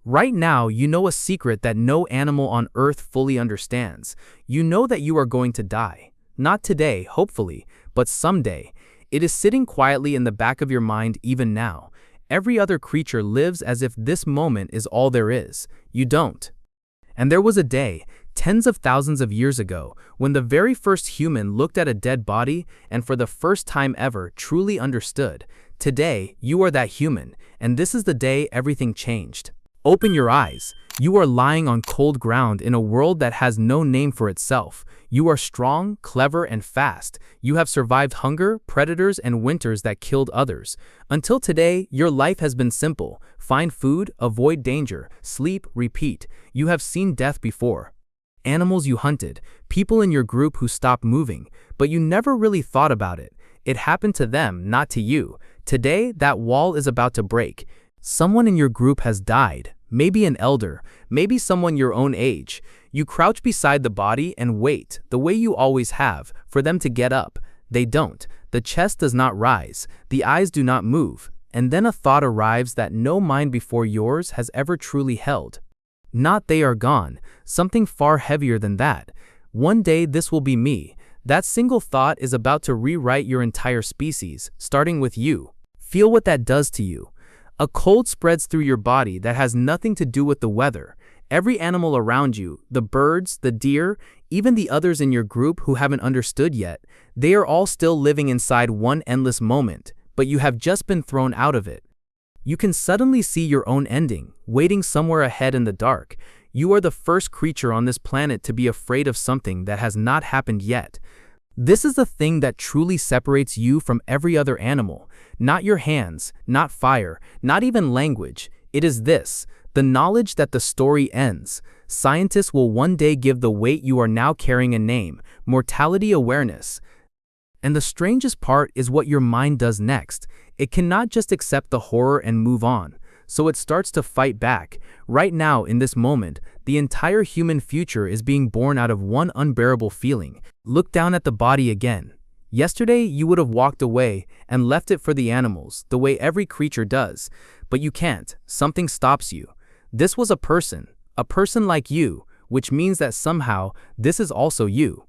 Right now, you know a secret that no animal on Earth fully understands. You know that you are going to die. Not today, hopefully, but someday. It is sitting quietly in the back of your mind even now. Every other creature lives as if this moment is all there is. You don't. And there was a day, tens of thousands of years ago, when the very first human looked at a dead body and for the first time ever truly understood. Today, you are that human, and this is the day everything changed. Open your eyes. You are lying on cold ground in a world that has no name for itself. You are strong, clever, and fast. You have survived hunger, predators, and winters that killed others. Until today, your life has been simple. Find food, avoid danger, sleep, repeat. You have seen death before. Animals you hunted, people in your group who stopped moving, but you never really thought about it. It happened to them, not to you. Today, that wall is about to break. Someone in your group has died, maybe an elder, maybe someone your own age. You crouch beside the body and wait, the way you always have, for them to get up. They don't. The chest does not rise, the eyes do not move, and then a thought arrives that no mind before yours has ever truly held. Not they are gone, something far heavier than that. One day this will be me. That single thought is about to rewrite your entire species, starting with you. Feel what that does to you. A cold spreads through your body that has nothing to do with the weather. Every animal around you, the birds, the deer, even the others in your group who haven't understood yet, they are all still living inside one endless moment, but you have just been thrown out of it. You can suddenly see your own ending, waiting somewhere ahead in the dark. You are the first creature on this planet to be afraid of something that has not happened yet. This is the thing that truly separates you from every other animal. Not your hands, not fire, not even language. It is this, the knowledge that the story ends. Scientists will one day give the weight you are now carrying a name, mortality awareness. And the strangest part is what your mind does next. It cannot just accept the horror and move on. So it starts to fight back. Right now, in this moment, the entire human future is being born out of one unbearable feeling. Look down at the body again. Yesterday, you would have walked away and left it for the animals, the way every creature does. But you can't. Something stops you. This was a person like you, which means that somehow, this is also you.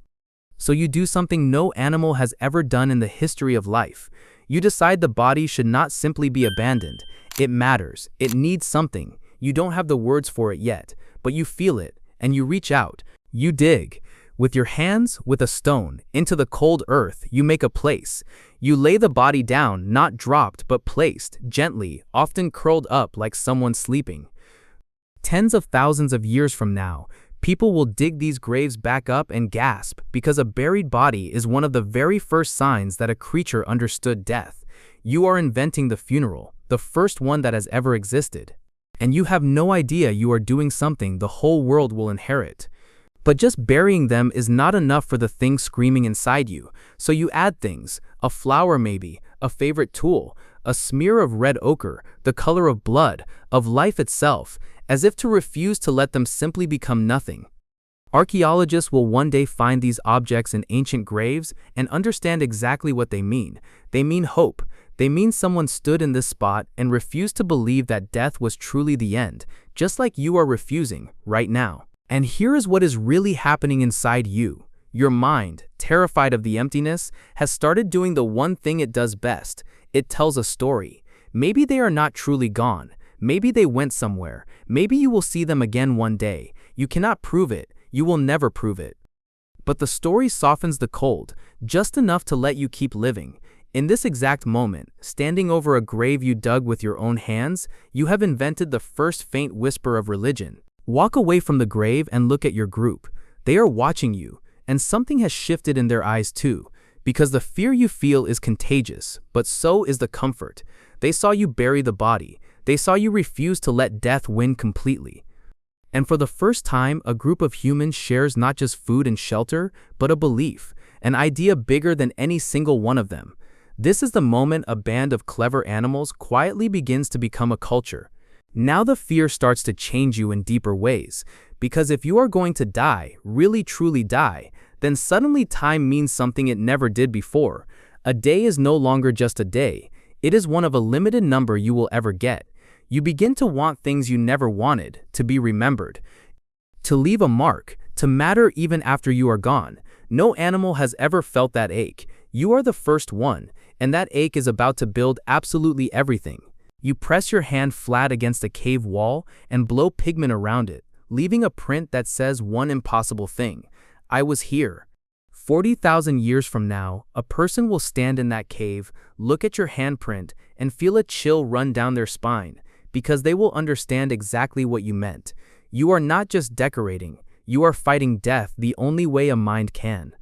So you do something no animal has ever done in the history of life. You decide the body should not simply be abandoned. It matters. It needs something. You don't have the words for it yet, but you feel it, and you reach out. You dig. With your hands, with a stone, into the cold earth, you make a place. You lay the body down, not dropped, but placed, gently, often curled up like someone sleeping. Tens of thousands of years from now, people will dig these graves back up and gasp, because a buried body is one of the very first signs that a creature understood death. You are inventing the funeral, the first one that has ever existed. And you have no idea you are doing something the whole world will inherit. But just burying them is not enough for the thing screaming inside you, so you add things, a flower maybe, a favorite tool, a smear of red ochre, the color of blood, of life itself, as if to refuse to let them simply become nothing. Archaeologists will one day find these objects in ancient graves and understand exactly what they mean. They mean hope. They mean someone stood in this spot and refused to believe that death was truly the end, just like you are refusing right now. And here is what is really happening inside you. Your mind, terrified of the emptiness, has started doing the one thing it does best. It tells a story. Maybe they are not truly gone. Maybe they went somewhere. Maybe you will see them again one day. You cannot prove it. You will never prove it. But the story softens the cold, just enough to let you keep living. In this exact moment, standing over a grave you dug with your own hands, you have invented the first faint whisper of religion. Walk away from the grave and look at your group. They are watching you, and something has shifted in their eyes too, because the fear you feel is contagious, but so is the comfort. They saw you bury the body. They saw you refuse to let death win completely. And for the first time, a group of humans shares not just food and shelter, but a belief, an idea bigger than any single one of them. This is the moment a band of clever animals quietly begins to become a culture. Now the fear starts to change you in deeper ways, because if you are going to die, really truly die, then suddenly time means something it never did before. A day is no longer just a day. It is one of a limited number you will ever get. You begin to want things you never wanted, to be remembered, to leave a mark, to matter even after you are gone. No animal has ever felt that ache. You are the first one, and that ache is about to build absolutely everything. You press your hand flat against a cave wall and blow pigment around it, leaving a print that says one impossible thing: I was here. 40,000 years from now, a person will stand in that cave, look at your handprint, and feel a chill run down their spine, because they will understand exactly what you meant. You are not just decorating, you are fighting death the only way a mind can.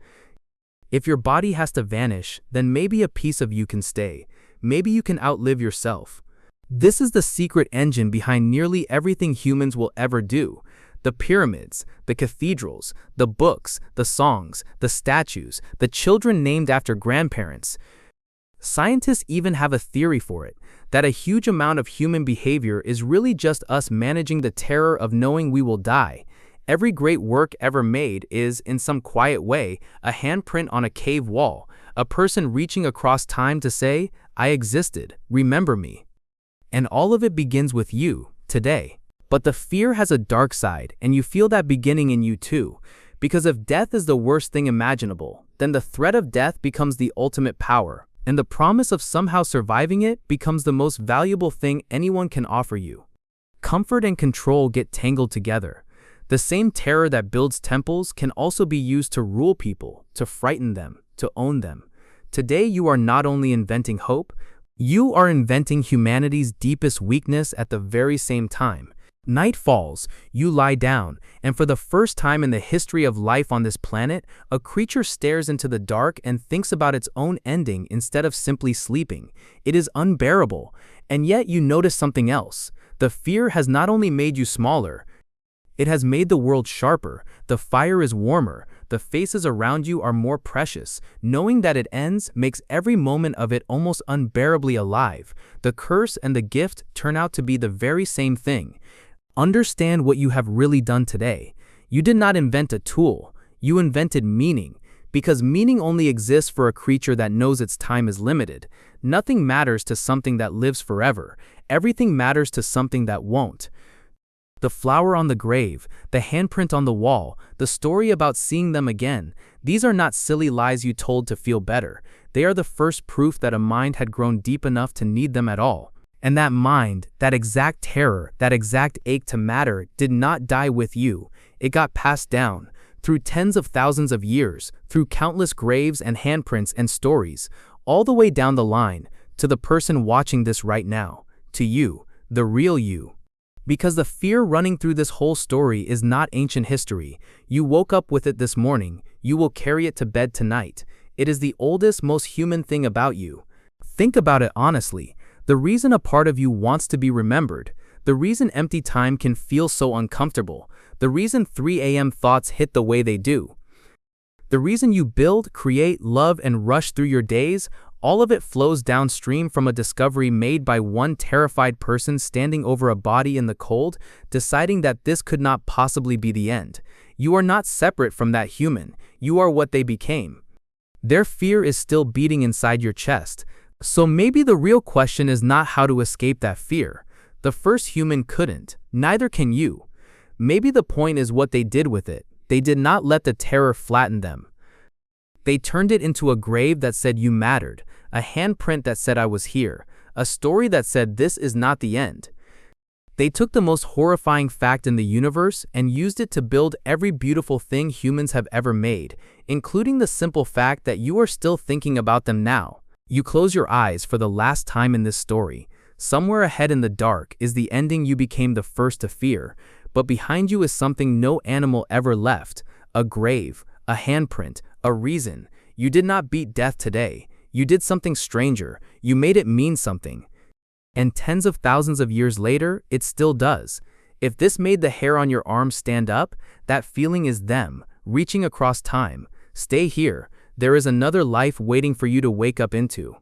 If your body has to vanish, then maybe a piece of you can stay. Maybe you can outlive yourself. This is the secret engine behind nearly everything humans will ever do. The pyramids, the cathedrals, the books, the songs, the statues, the children named after grandparents. Scientists even have a theory for it, that a huge amount of human behavior is really just us managing the terror of knowing we will die. Every great work ever made is, in some quiet way, a handprint on a cave wall, a person reaching across time to say, I existed, remember me. And all of it begins with you, today. But the fear has a dark side, and you feel that beginning in you too. Because if death is the worst thing imaginable, then the threat of death becomes the ultimate power, and the promise of somehow surviving it becomes the most valuable thing anyone can offer you. Comfort and control get tangled together. The same terror that builds temples can also be used to rule people, to frighten them, to own them. Today you are not only inventing hope, you are inventing humanity's deepest weakness at the very same time. Night falls, you lie down, and for the first time in the history of life on this planet, a creature stares into the dark and thinks about its own ending instead of simply sleeping. It is unbearable, and yet you notice something else. The fear has not only made you smaller, it has made the world sharper, the fire is warmer, the faces around you are more precious. Knowing that it ends makes every moment of it almost unbearably alive. The curse and the gift turn out to be the very same thing. Understand what you have really done today. You did not invent a tool, you invented meaning, because meaning only exists for a creature that knows its time is limited. Nothing matters to something that lives forever. Everything matters to something that won't. The flower on the grave, the handprint on the wall, the story about seeing them again, these are not silly lies you told to feel better. They are the first proof that a mind had grown deep enough to need them at all. And that mind, that exact terror, that exact ache to matter, did not die with you. It got passed down, through tens of thousands of years, through countless graves and handprints and stories, all the way down the line, to the person watching this right now, to you, the real you. Because the fear running through this whole story is not ancient history. You woke up with it this morning, you will carry it to bed tonight. It is the oldest, most human thing about you. Think about it honestly. The reason a part of you wants to be remembered, the reason empty time can feel so uncomfortable, the reason 3 a.m. thoughts hit the way they do, the reason you build, create, love, and rush through your days, all of it flows downstream from a discovery made by one terrified person standing over a body in the cold, deciding that this could not possibly be the end. You are not separate from that human, you are what they became. Their fear is still beating inside your chest. So maybe the real question is not how to escape that fear. The first human couldn't, neither can you. Maybe the point is what they did with it. They did not let the terror flatten them. They turned it into a grave that said you mattered, a handprint that said I was here, a story that said this is not the end. They took the most horrifying fact in the universe and used it to build every beautiful thing humans have ever made, including the simple fact that you are still thinking about them now. You close your eyes for the last time in this story. Somewhere ahead in the dark is the ending you became the first to fear, but behind you is something no animal ever left, a grave, a handprint, a reason. You did not beat death today. You did something stranger. You made it mean something. And tens of thousands of years later, it still does. If this made the hair on your arm stand up, that feeling is them, reaching across time. Stay here. There is another life waiting for you to wake up into.